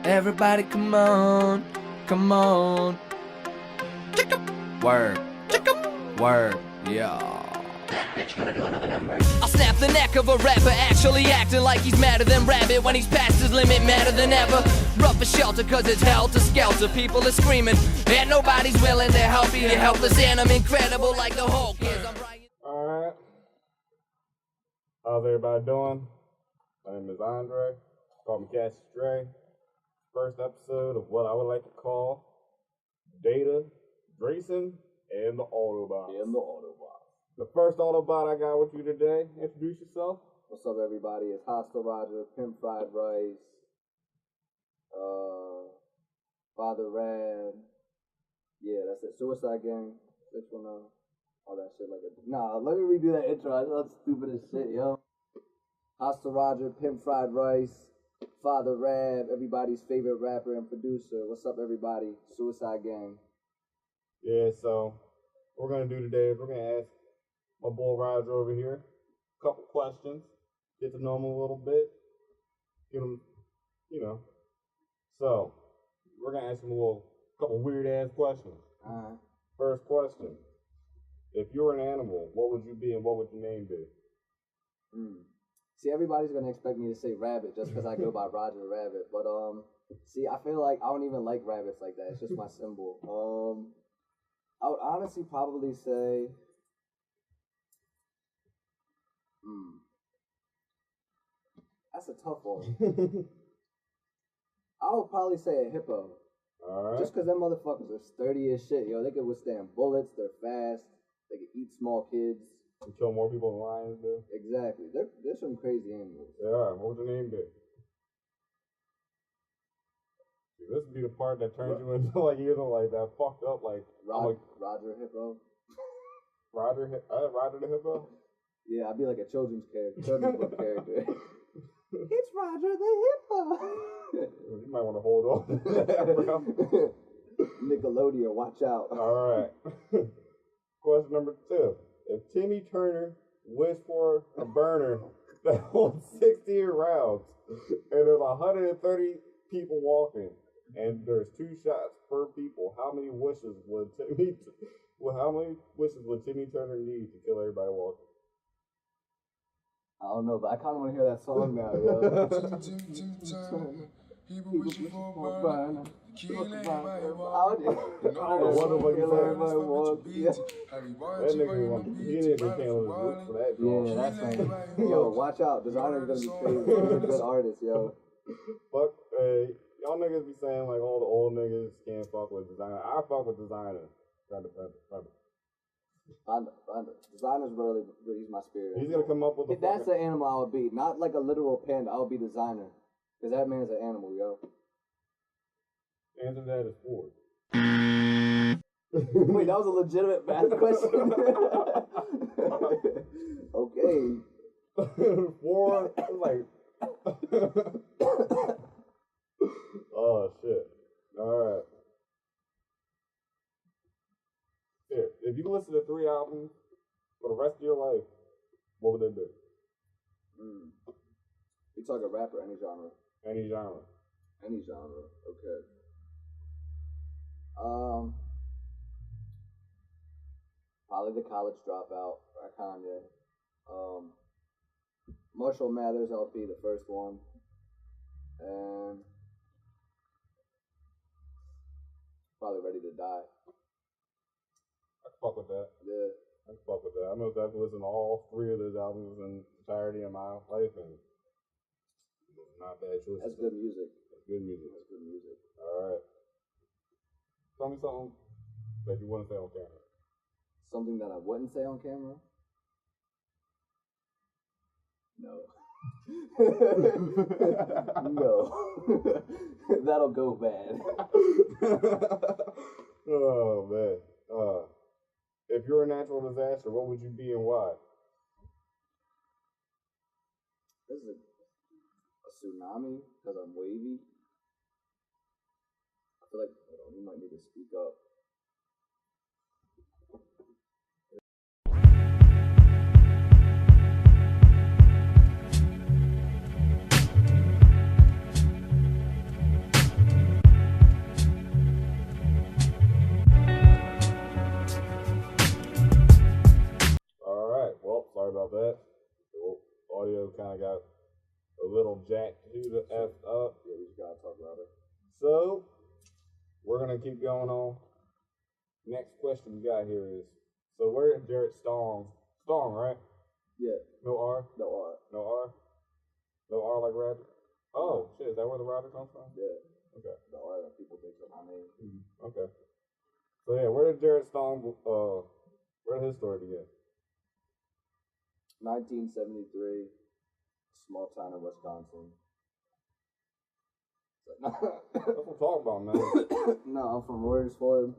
Everybody come on, come on. Word, word, yeah. I'll snap the neck of a rapper actually acting like he's madder than Rabbit when he's past his limit, madder than ever. Rough as shelter cause it's helter skelter. People are screaming and nobody's willing to help you. You're helpless and I'm incredible like the Hulk is. Alright. How's everybody doing? My name is Andre. Call me Cassie Stray. First episode of what I would like to call Data, Grayson, and the Autobot. The first Autobot I got with you today. Introduce yourself. What's up, everybody? It's Hostile Roger, Pimp Fried Rice, Father Rad. Yeah, that's it. Suicide Gang. This one, all that shit like it. Nah, let me redo that intro. I know it's stupid as shit, yo. Hostile Roger, Pimp Fried Rice, Father Rad, everybody's favorite rapper and producer. What's up, everybody? Suicide Gang. Yeah, so what we're gonna do today is we're gonna ask my boy Roger over here a couple questions, get to know him a little bit, get him, you know. So we're gonna ask him a couple weird ass questions. First question: if you were an animal, what would you be and what would your name be? See, everybody's gonna expect me to say rabbit just because I go by Roger Rabbit, but see, I feel like I don't even like rabbits like that. It's just my symbol. I would honestly probably say, that's a tough one. I would probably say a hippo. Alright. Just because them motherfuckers are sturdy as shit, yo. They can withstand bullets, they're fast, they can eat small kids. You kill more people than lions do? Exactly. They're some crazy animals. They are. What would your name be? This would be the part that turns you into like either like that fucked up like Roger Hippo. Roger the Hippo? Yeah, I'd be like a children's book character. It's Roger the Hippo. You might want to hold on to that. Nickelodeon, watch out. Alright. Question number 2. If Timmy Turner wished for a burner that holds 16 rounds and there's 130 people walking and there's 2 shots per people, how many wishes would Timmy Turner need to kill everybody walking? I don't know, but I kind of want to hear that song now, yo. People wishing for a burner. Kill everybody walk. That nigga, he need to cancel his roots for that. Yeah, that's like, yo, watch out. Designer's gonna be crazy. He's a good artist, yo. Fuck, y'all niggas be saying like all the old niggas can't fuck with Designer. I fuck with Designer. Thunder. Designer's really breathes my spirit. He's gonna come up with if that's an animal I would be, not like a literal panda, I would be Designer. Because that man's an animal, yo. Answer that is 4. Wait, that was a legitimate math question? Okay. 4 is like... Oh, shit. Alright. Here, if you listen to 3 albums for the rest of your life, what would they be? You talking rapper, any genre? Any genre. Any genre, okay. Probably The College Dropout by Kanye. Marshall Mathers LP, the first one. And probably Ready to Die. I can fuck with that. Yeah. I can fuck with that. I know that I've listened to all 3 of those albums in entirety of my life, and it's not bad choices. That's good music. That's good music. That's good music. Alright. Tell me something that you wouldn't say on camera. Something that I wouldn't say on camera? No. No. That'll go bad. Oh, man. If you're a natural disaster, what would you be and why? This is a tsunami because I'm wavy. I feel like, hold on, you might need to speak up. jacked who the F up. Yeah, we just gotta talk about it. So, we're going to keep going on. Next question we got here is, so where did Jarrett Stong, right? Yeah, No R? no art. No R? No R like Roger? Oh, shit, is that where the Roger comes from? Yeah, Okay. the art that people think of my name. Okay. So yeah, where did Jarrett Stong, where did his story begin? 1973, small town in Wisconsin. That's what I'm talking about, man. No, I'm from Royersford.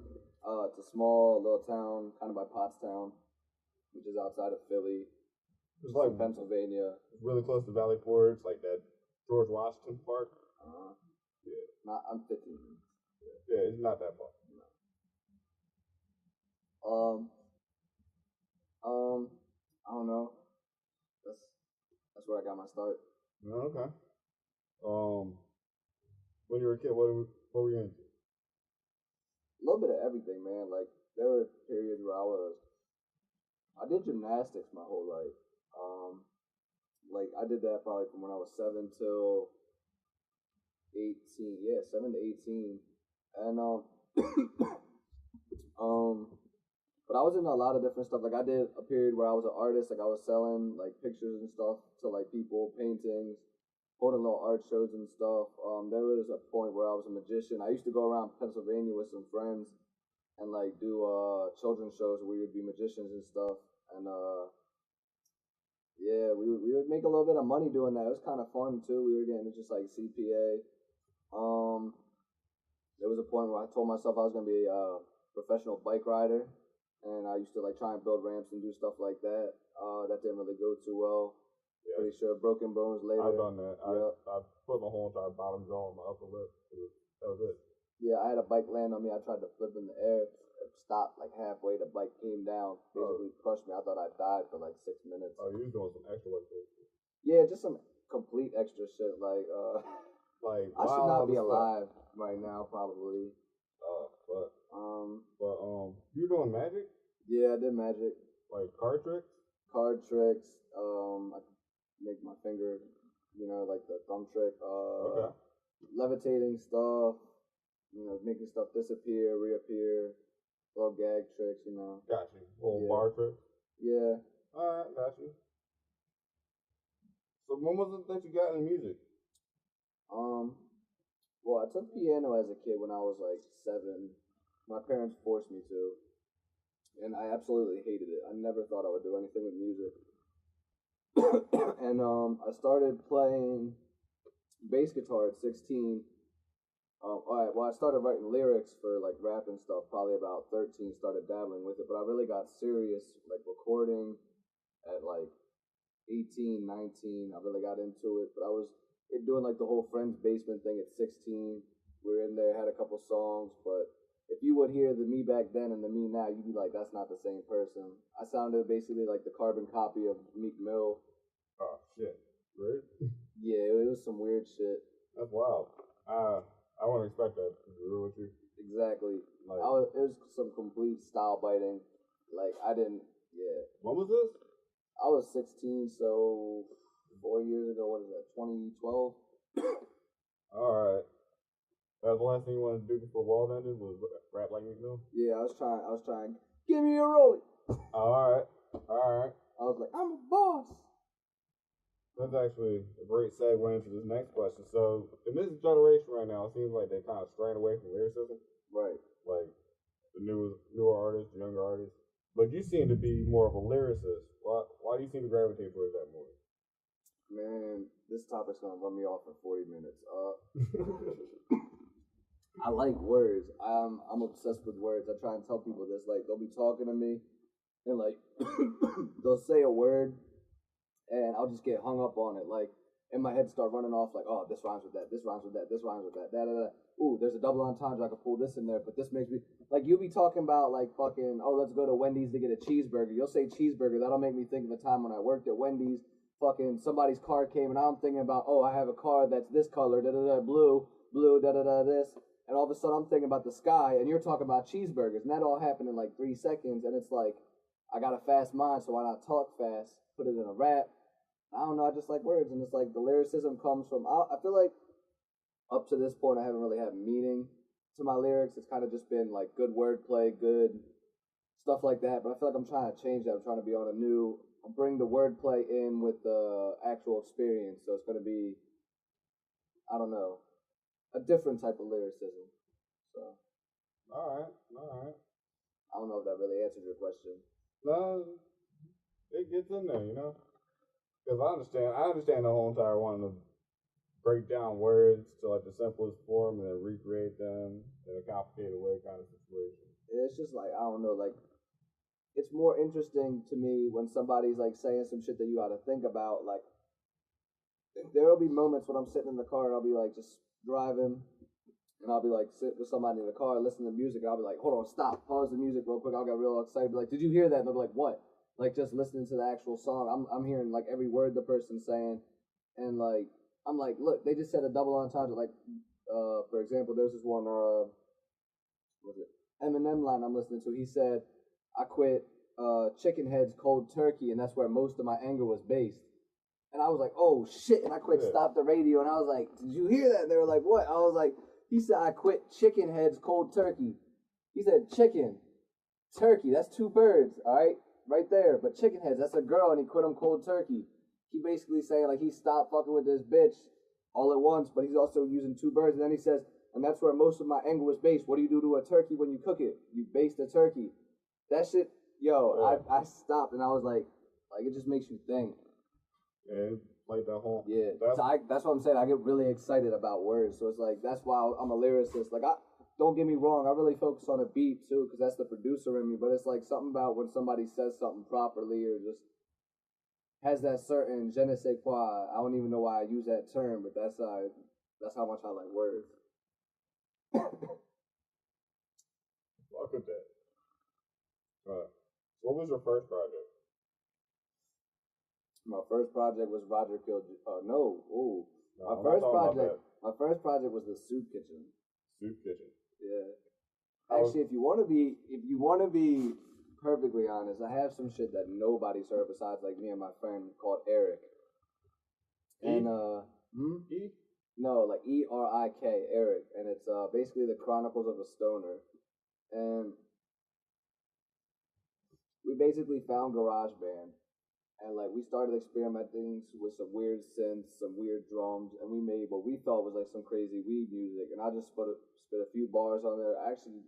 It's a small little town, kind of by Pottstown, which is outside of Philly. It's like Pennsylvania. really close to Valley Forge, like that George Washington Park. Yeah. I'm 15. Yeah, it's not that far. I don't know. That's where I got my start. Okay. When you were a kid, what were you into? A little bit of everything, man. Like there were periods where I did gymnastics my whole life. Like I did that probably from when I was 7 till 18. Yeah, 7 to 18. And but I was into a lot of different stuff. Like I did a period where I was an artist. Like I was selling like pictures and stuff to like people, paintings, holding little art shows and stuff. There was a point where I was a magician. I used to go around Pennsylvania with some friends and like do children's shows where we would be magicians and stuff. And yeah, we would make a little bit of money doing that. It was kind of fun too. We were getting just like CPA. There was a point where I told myself I was gonna be a professional bike rider, and I used to like try and build ramps and do stuff like that. That didn't really go too well. Yeah. Pretty sure broken bones later. I've done that. Yep. I put my whole entire bottom jaw on my upper lip. That was it. Yeah, I had a bike land on me. I tried to flip in the air. It stopped like halfway. The bike came down, basically crushed me. I thought I died for like 6 minutes. Oh, you was doing some extra work. Yeah, just some complete extra shit. Like like I should not be alive right now, probably. Oh, fuck. But you were doing magic? Yeah, I did magic. Like card tricks? Card tricks. I could make my finger, like the thumb trick. Okay. Levitating stuff. Making stuff disappear, reappear. Little gag tricks, Got you. Little Yeah. bar tricks? Yeah. Alright, got you. So when was it that you got into music? Well, I took piano as a kid when I was like 7. My parents forced me to, and I absolutely hated it. I never thought I would do anything with music. And I started playing bass guitar at 16. Alright, well, I started writing lyrics for like rap and stuff probably about 13, started dabbling with it, but I really got serious, like recording at like 18, 19. I really got into it, but I was doing like the whole Friends Basement thing at 16. We were in there, had a couple songs, but if you would hear the me back then and the me now, you'd be like, that's not the same person. I sounded basically like the carbon copy of Meek Mill. Oh, shit. Right? Yeah, it was some weird shit. That's wild. I wouldn't expect that to be real with you. Exactly. Like, It was some complete style biting. Like, yeah. when was this? I was 16, so 4 years ago, what is that, 2012? Alright. That was the last thing you wanted to do before World ended was rap like Meek Mill? Yeah, I was trying, give me a rollie. Alright. I was like, I'm a boss. That's actually a great segue into this next question. So, in this generation right now, it seems like they kind of straying away from lyricism. Right. Like, the newer artists, the younger artists. But you seem to be more of a lyricist. Why do you seem to gravitate towards that more? Man, this topic's gonna run me off for 40 minutes. I like words. I'm obsessed with words. I try and tell people this. Like, they'll be talking to me, and like, they'll say a word, and I'll just get hung up on it. Like, in my head start running off like, oh, this rhymes with that, this rhymes with that, this rhymes with that, da. Ooh, there's a double entendre, I could pull this in there, but this makes me, like, you'll be talking about, like, fucking, oh, let's go to Wendy's to get a cheeseburger. You'll say cheeseburger, that'll make me think of a time when I worked at Wendy's, fucking, somebody's car came, and I'm thinking about, oh, I have a car that's this color, blue, this, and all of a sudden I'm thinking about the sky, and you're talking about cheeseburgers, and that all happened in, like, 3 seconds, and it's like, I got a fast mind, so why not talk fast, put it in a rap, I don't know, I just like words, and it's like the lyricism comes from. I feel like up to this point, I haven't really had meaning to my lyrics. It's kind of just been like good wordplay, good stuff like that. But I feel like I'm trying to change that. I'm trying to be on a new. Bring the wordplay in with the actual experience. So it's going to be, I don't know, a different type of lyricism. So. All right. I don't know if that really answers your question. No, it gets in there, you know. Because I understand the whole entire wanting to break down words to like the simplest form and then recreate them in a complicated way kind of situation. It's just like, I don't know, like, it's more interesting to me when somebody's like saying some shit that you got to think about. Like, there'll be moments when I'm sitting in the car and I'll be like just driving, and I'll be like sit with somebody in the car listening to music. And I'll be like, hold on, stop, pause the music real quick. I'll get real excited. Be like, did you hear that? And they'll be like, what? Like just listening to the actual song. I'm hearing like every word the person's saying, and like I'm like, look, they just said a double entendre. Like, for example, there's this one, what was it? Eminem line I'm listening to. He said, I quit Chicken Head's Cold Turkey, and that's where most of my anger was based. And I was like, oh shit, and I quit, stopped the radio, and I was like, did you hear that? And they were like, what? I was like, he said, I quit Chicken Head's Cold Turkey. He said, chicken, turkey, that's two birds, all right? Right there. But Chicken Heads, that's a girl, and he quit him cold turkey. He basically saying, like, he stopped fucking with this bitch all at once, but he's also using two birds. And then he says, and that's where most of my anger was based. What do you do to a turkey when you cook it? You baste a turkey. That shit, yo, I stopped, and I was like, it just makes you think. Yeah, like that whole. Yeah, that's what I'm saying. I get really excited about words. So it's like, that's why I'm a lyricist. Like, don't get me wrong, I really focus on a beat too, because that's the producer in me. But it's like something about when somebody says something properly or just has that certain je ne sais quoi. I don't even know why I use that term, but that's how much I like words. Fuck with that. What was your first project? My first project was Roger Killed. My first project was the Soup Kitchen. Soup Kitchen. Yeah. Actually, if you want to be perfectly honest, I have some shit that nobody's heard besides like me and my friend called Eric. And E? No, like ERIK, Eric, and it's basically the Chronicles of a Stoner. And we basically found GarageBand, and like we started experimenting with some weird synths, some weird drums, and we made what we thought was like some crazy weed music. And I just spit a few bars on there. I actually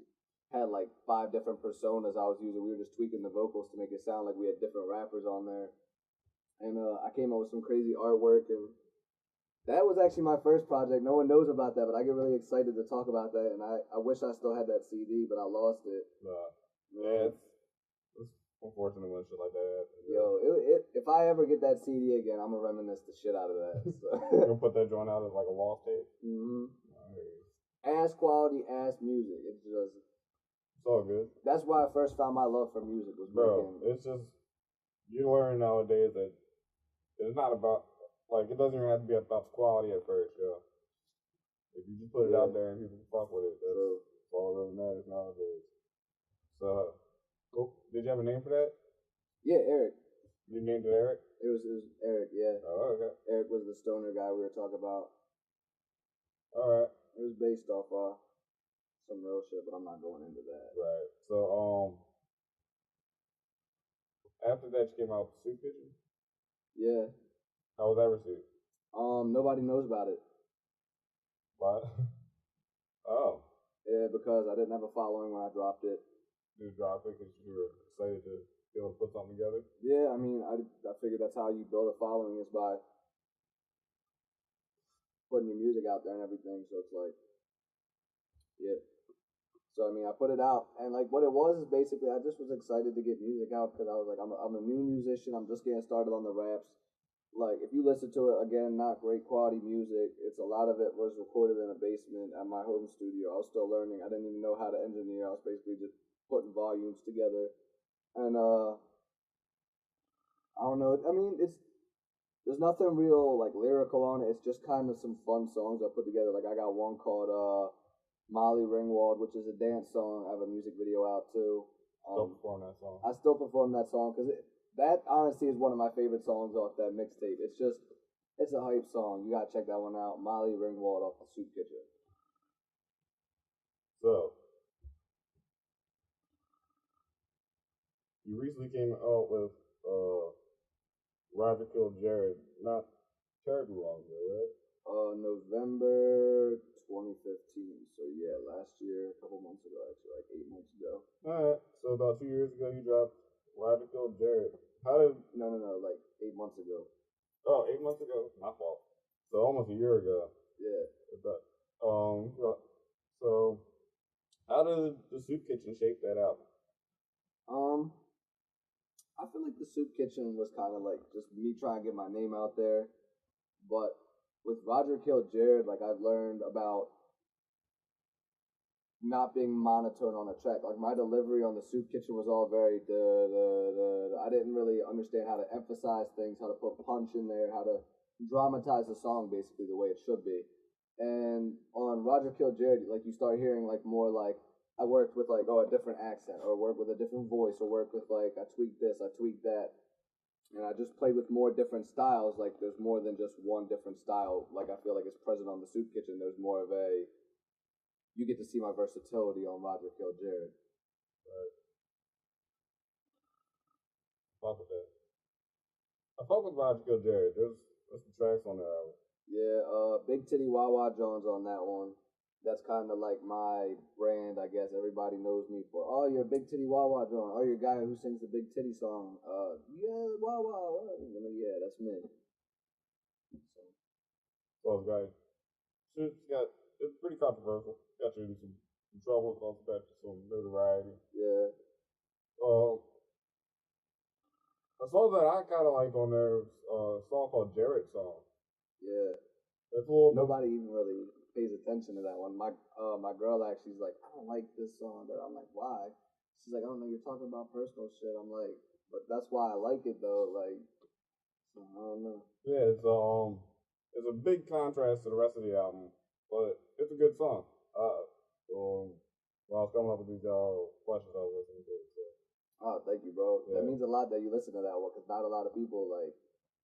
had like 5 different personas I was using. We were just tweaking the vocals to make it sound like we had different rappers on there. And I came up with some crazy artwork, and that was actually my first project. No one knows about that, but I get really excited to talk about that. And I wish I still had that CD, but I lost it. Yeah, it's unfortunate when shit like that happens. Yo, if I ever get that CD again, I'm gonna reminisce the shit out of that. So. You're gonna put that joint out as like a lost tape? Mm-hmm. Nice. Ass quality, ass music. It's all good. That's why I first found my love for music. It's just, you learn nowadays that it's not about, like, it doesn't even have to be about the quality at first, yo. If you just put it out there and people fuck with it, that's all that really matters nowadays. So, did you have a name for that? Yeah, Eric. You named it Eric? It was Eric, yeah. Oh, okay. Eric was the stoner guy we were talking about. Alright. It was based off some real shit, but I'm not going into that. Right. So, after that you came out with Soup Kitchen? Yeah. How was that received? Nobody knows about it. What? Oh. Yeah, because I didn't have a following when I dropped it. You dropped it because you were excited to be able to put something together? Yeah, I mean, I figured that's how you build a following, is by putting your music out there and everything. So it's like, yeah. So I mean, I put it out, and like what it was is basically I just was excited to get music out because I was like, I'm a new musician. I'm just getting started on the raps. Like if you listen to it again, not great quality music. It's a lot of it was recorded in a basement at my home studio. I was still learning. I didn't even know how to engineer. I was basically just putting volumes together, and I don't know. I mean, there's nothing real like lyrical on it. It's just kind of some fun songs I put together. Like I got one called Molly Ringwald, which is a dance song. I have a music video out too. Still perform that song. I still perform that song because That honestly is one of my favorite songs off that mixtape. It's a hype song. You gotta check that one out. Molly Ringwald off the Soup Kitchen. So, you recently came out with Roger Kill Jared, not terribly long ago, right? November 2015. So yeah, last year, a couple months ago, actually, like 8 months ago. Alright, so about 2 years ago you dropped Roger Kill Jared. How did No, like 8 months ago. Oh, 8 months ago? My fault. So almost a year ago. Yeah. But, so how did the Soup Kitchen shape that out? I feel like the Soup Kitchen was kind of like just me trying to get my name out there. But with Roger Kill Jared, like I've learned about not being monotone on a track. Like my delivery on the Soup Kitchen was all very I didn't really understand how to emphasize things, how to put punch in there, how to dramatize the song basically the way it should be. And on Roger Kill Jared, like you start hearing like more like I worked with like a different accent, or work with a different voice, or work with like I tweaked this, I tweaked that. And I just played with more different styles. Like there's more than just one different style. Like I feel like it's present on the Soup Kitchen. There's more of a you get to see my versatility on Roger Kill Jared. Right. Fuck with that. I fuck with Roger Kill Jared. There's some tracks on that album. Yeah, Big Titty Wawa Jones on that one. That's kind of like my brand, I guess. Everybody knows me for, oh, you're a Big Titty Wawa Jones. Oh, you're a guy who sings the Big Titty song. Yeah, Wawa. Yeah, that's me. So it's great. It's pretty controversial. Got you in some trouble. It's also got you some notoriety. Yeah. A song that I kind of like on there is a song called Jared Song. Yeah. It's a little Nobody even really pays attention to that one. My girl actually's like, I don't like this song. But I'm like, why? She's like, I don't know, you're talking about personal shit. I'm like, but that's why I like it though. Like, I don't know. Yeah, it's a big contrast to the rest of the album, but it's a good song. When I was coming up with these questions, I was listening to it. So. Oh, thank you, bro. Yeah. That means a lot that you listen to that one, because not a lot of people like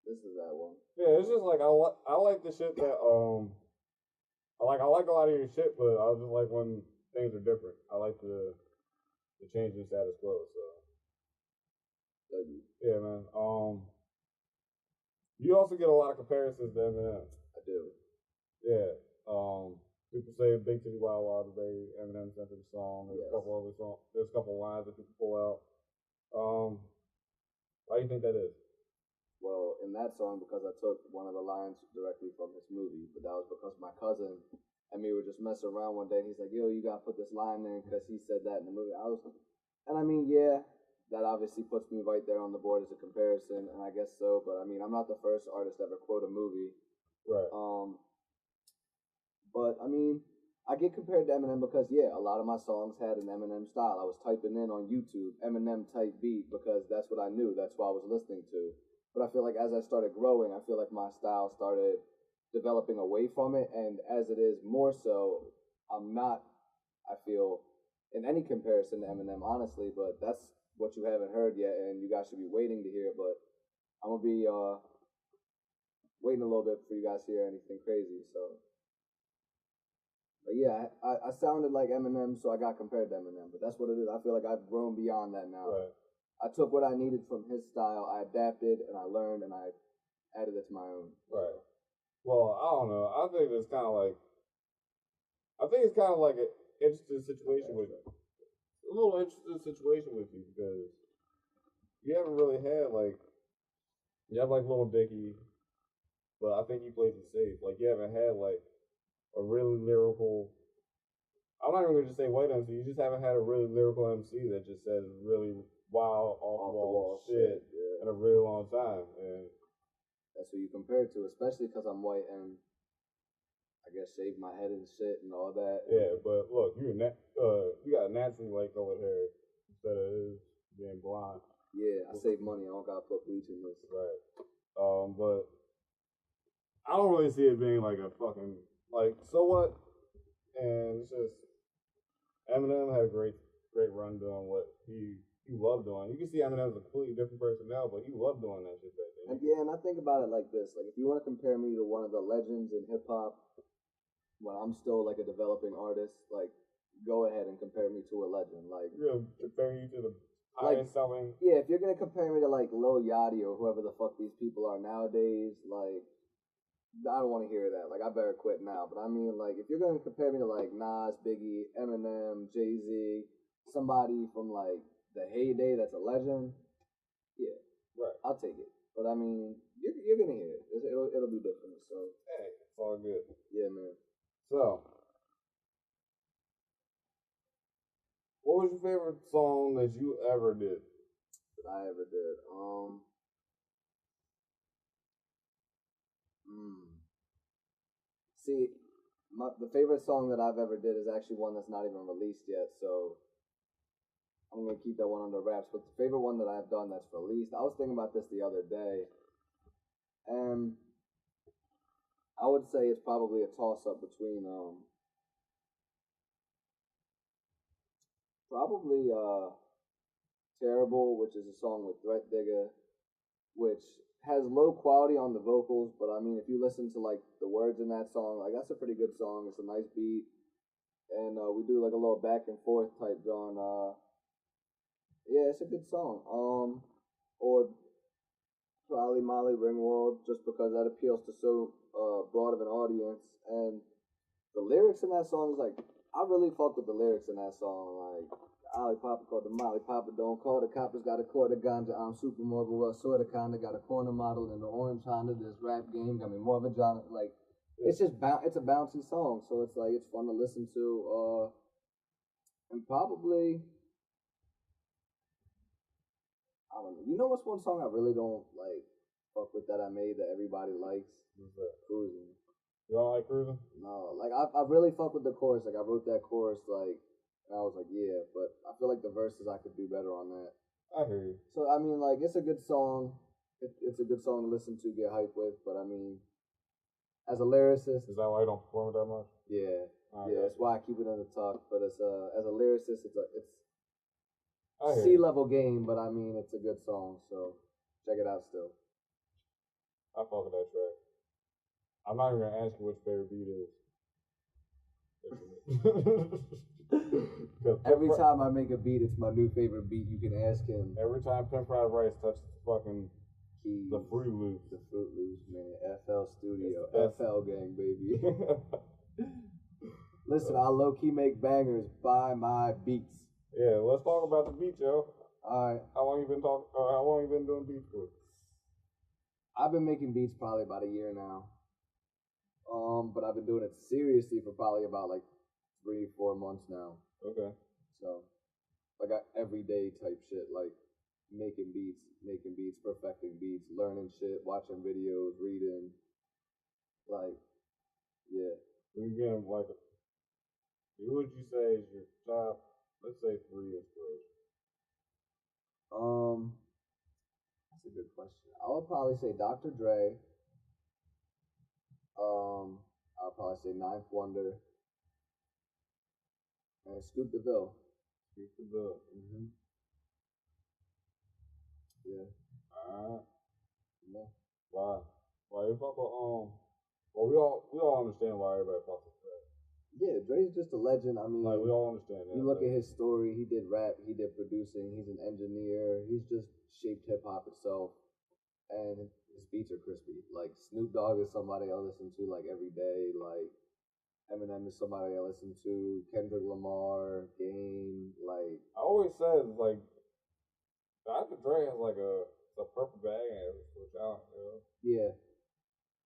listen to that one. Yeah, it's just like I like the shit that I like a lot of your shit, but I just like when things are different. I like the change in status quo. So Thank you. yeah, man. You also get a lot of comparisons to Eminem. I do. Yeah. People say Big Titty Wild Wild is very Eminem centric song. There's Yes. a couple other songs. There's a couple lines that people pull out. Why do you think that is? Well, in that song, because I took one of the lines directly from his movie, but that was because my cousin and me were just messing around one day, and he's like, yo, you gotta put this line in because he said that in the movie. And I mean, yeah, that obviously puts me right there on the board as a comparison, and I guess so, but I mean, I'm not the first artist to ever quote a movie. Right. But I mean, I get compared to Eminem because, yeah, a lot of my songs had an Eminem style. I was typing in on YouTube, Eminem type beat, because that's what I knew. That's what I was listening to. But I feel like as I started growing, I feel like my style started developing away from it. And as it is more so, I'm not, I feel, in any comparison to Eminem, honestly. But that's what you haven't heard yet, and you guys should be waiting to hear. But I'm going to be waiting a little bit for you guys to hear anything crazy. So. But yeah, I sounded like Eminem, so I got compared to Eminem. But that's what it is. I feel like I've grown beyond that now. Right. I took what I needed from his style, I adapted, and I learned, and I added it to my own. Right. Well, I don't know. I think it's kind of like an interesting situation with you. A little interesting situation with you because you haven't really had you have like Lil Dicky, but I think you played it safe. Like you haven't had like a really lyrical. I'm not even gonna just say white MC. You just haven't had a really lyrical MC that just says really wild, off the wall shit in a really long time. And that's who you compare it to, especially because I'm white and I guess shave my head and shit and all that. Yeah, but look, you got naturally light colored hair instead of his being blonde. Yeah, I save money. I don't gotta put bleach in this. Right. But I don't really see it being like a fucking so what? And it's just Eminem had a great run doing what he you love doing. You can see Eminem's a completely different person now, but he loved doing that shit back then. And yeah, and I think about it like this: like if you want to compare me to one of the legends in hip hop, when I'm still like a developing artist, like go ahead and compare me to a legend. Like You're gonna compare you to the Like- highest selling. yeah, if you're gonna compare me to like Lil Yachty or whoever the fuck these people are nowadays, like I don't want to hear that. Like I better quit now. But I mean, like if you're gonna compare me to like Nas, Biggie, Eminem, Jay-Z, somebody from like the heyday that's a legend, yeah, Right. I'll take it. But I mean, you're gonna hear it. It'll be different. So Hey, it's all good. yeah, man. So, what was your favorite song that you ever did? That I ever did. See, the favorite song that I've ever did is actually one that's not even released yet, so I'm gonna keep that one under wraps. But the favorite one that I've done that's released, I was thinking about this the other day, and I would say it's probably a toss-up between probably Terrible, which is a song with Threat Digger, which has low quality on the vocals, but I mean, if you listen to like the words in that song, like that's a pretty good song. It's a nice beat, and we do like a little back and forth type drawing. Yeah, it's a good song. Or probably Molly Ringwald, just because that appeals to so broad of an audience, and the lyrics in that song is like I really fuck with the lyrics in that song, like. Ollie Papa called the Molly Papa, don't call the coppers, got a quarter ganja, I'm super mobile, well, sorta kinda, got a corner model in the orange Honda, this rap game, got me more vagina, like, it's just, it's a bouncy song, so it's like, it's fun to listen to, and probably, I don't know, you know what's one song I really don't, like, fuck with that I made that everybody likes? What's that? Cruising. You all like cruising? No, like, I really fuck with the chorus, like, I wrote that chorus, like, and I was like, yeah, but I feel like the verses I could do better on that. I hear you. So, I mean, like, it's a good song. It's a good song to listen to, get hyped with, but I mean, as a lyricist, Is that why you don't perform it that much? yeah, I yeah, that's why I keep it in the tuck, but it's, as a lyricist, it's I hear sea you. level game, but I mean, it's a good song, so check it out still. I fuck with that track. I'm not even gonna ask you which favorite beat is. Every time I make a beat, it's my new favorite beat. You can ask him. Every time Pimp Fried Rice touches fucking Keys, the Fruit Loops. the Fruit Loops, man. FL Studio, It's the best. FL gang, baby. Listen, I low key make bangers by my beats. Yeah, let's talk about the beat, yo. Alright, How long you been how long you been doing beats for? I've been making beats probably about a year now. But I've been doing it seriously for probably about like 3-4 months now. Okay. So, like everyday type shit, like making beats, perfecting beats, learning shit, watching videos, reading. Like, yeah. We getting like who would you say is your top, let's say 3 inspirations? That's a good question. I would probably say Dr. Dre. I'll probably say Ninth Wonder. And Scoop DeVille. Scoop DeVille. Mm-hmm. Yeah. Alright. Yeah. Why? Why you fuck with well we all understand why everybody fucks with Dre. Yeah, Dre's just a legend. I mean, Like we all understand that. you look at his story, he did rap, he did producing, he's an engineer, he's just shaped hip hop itself. And his beats are crispy. Like Snoop Dogg is somebody I listen to like every day. Like Eminem is somebody I listen to. Kendrick Lamar, Game, like I always said like Dr. Dre has like a purple bag and for talent, you know? yeah.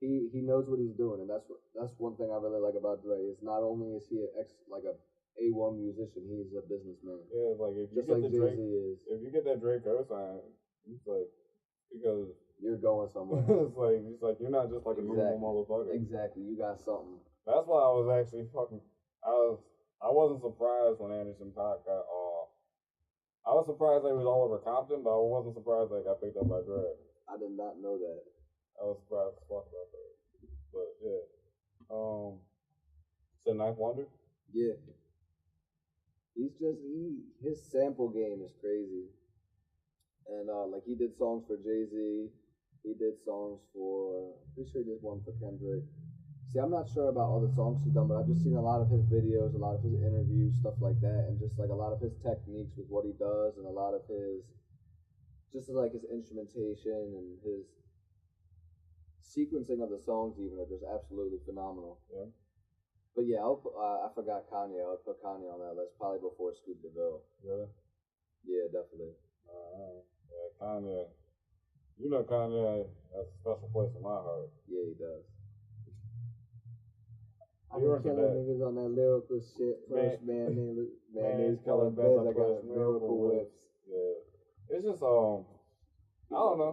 He knows what he's doing, and that's one thing I really like about Dre is not only is he like a A1 musician, he's a businessman. Yeah, like if you Just get like the Jay-Z Drake is. if you get that Drake cosign, it's like because You're going somewhere. it's like you're not just like a normal motherfucker. Exactly. You got something. That's why I was actually I wasn't surprised when Anderson .Paak got I was surprised they was all over Compton, but I wasn't surprised they got picked up by Dre. I did not know that. I was surprised as fuck about that. But yeah. So Ninth Wonder? Yeah. He's just his sample game is crazy. And like he did songs for Jay-Z. He did songs for, pretty sure he did one for Kendrick. See, I'm not sure about all the songs he's done, but I've just seen a lot of his videos, a lot of his interviews, stuff like that, and just like a lot of his techniques with what he does, and a lot of his, just like his instrumentation and his sequencing of the songs even are just absolutely phenomenal. Yeah. But yeah, I forgot Kanye. I would put Kanye on that list probably before Scoop DeVille. Really? Yeah, definitely. Yeah, Kanye. You know Kanye has a special place in my heart. Yeah, he does. He I've works been with killing that. niggas on that lyrical shit. First Mayonnaise mayonnaise colored colored beds, beds. I got miracle whips. Yeah. It's just I don't know.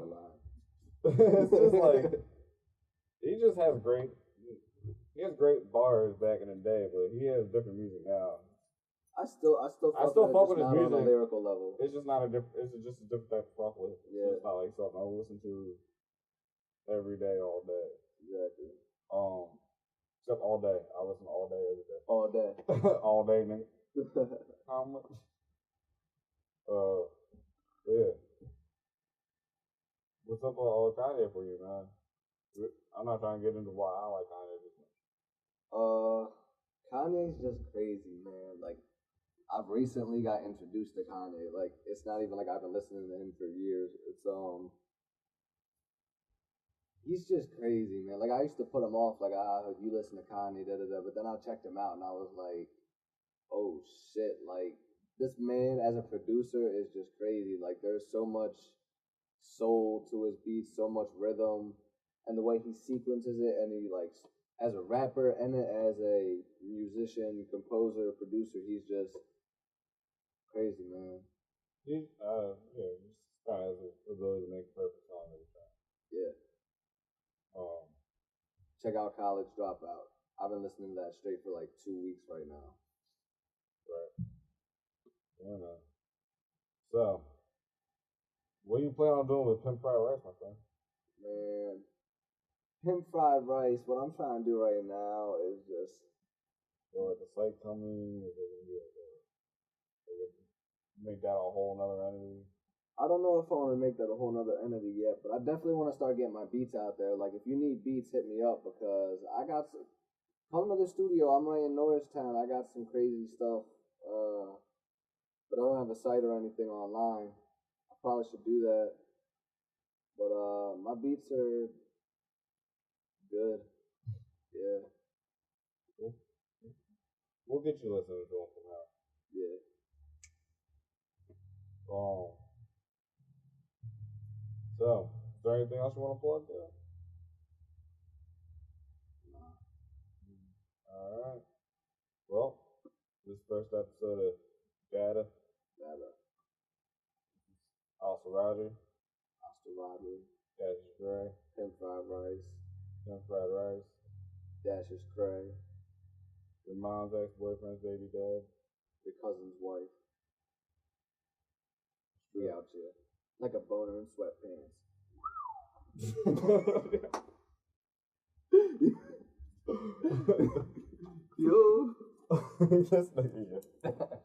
It's just like he just has great bars back in the day, but he has different music now. I still fuck with his not on a music. lyrical level. It's just not a different. It's just a different type of fuck with. Yeah. It's not like something I listen to every day, all day. Exactly. Except all day. I listen all day, every day. All day. All day, nigga. How much? Yeah. What's up with Kanye for you, man? I'm not trying to get into why I like Kanye this much. Kanye's just crazy, man. Like, I've recently got introduced to Kanye. Like, it's not even like I've been listening to him for years. It's he's just crazy, man. Like, I used to put him off, like, you listen to Kanye, da-da-da, but then I checked him out, and I was like, oh, shit, like, this man as a producer is just crazy. Like, there's so much soul to his beats, so much rhythm, and the way he sequences it, and he, like, as a rapper and as a musician, composer, producer, he's just crazy, man. He just kind of has the ability to make perfect song every time. Yeah. Check out College Dropout. I've been listening to that straight for like 2 weeks right now. Right. Yeah, man. So, what you plan on doing with Pimp Fried Rice, my friend? Man, Pimp Fried Rice, what I'm trying to do right now is just... So, like the site coming, is it going to be like make that a whole nother entity? I don't know if I want to make that a whole nother entity yet, but I definitely want to start getting my beats out there. Like, if you need beats, hit me up, because I got some... Come to the studio. I'm right in Norristown. I got some crazy stuff, but I don't have a site or anything online. I probably should do that. But my beats are good. Yeah. Cool. We'll get you listening to them from now. Yeah. So, is there anything else you want to plug there? Nah. Alright. Well, this first episode of Data. Also Roger. Cassius Gray. Pimp Fried Rice. Pimp Fried Rice. Dash's Cray. Your mom's ex-boyfriend's baby dad. Your cousin's wife. We out here. Like a boner in sweatpants. Yo. This nigga, yeah.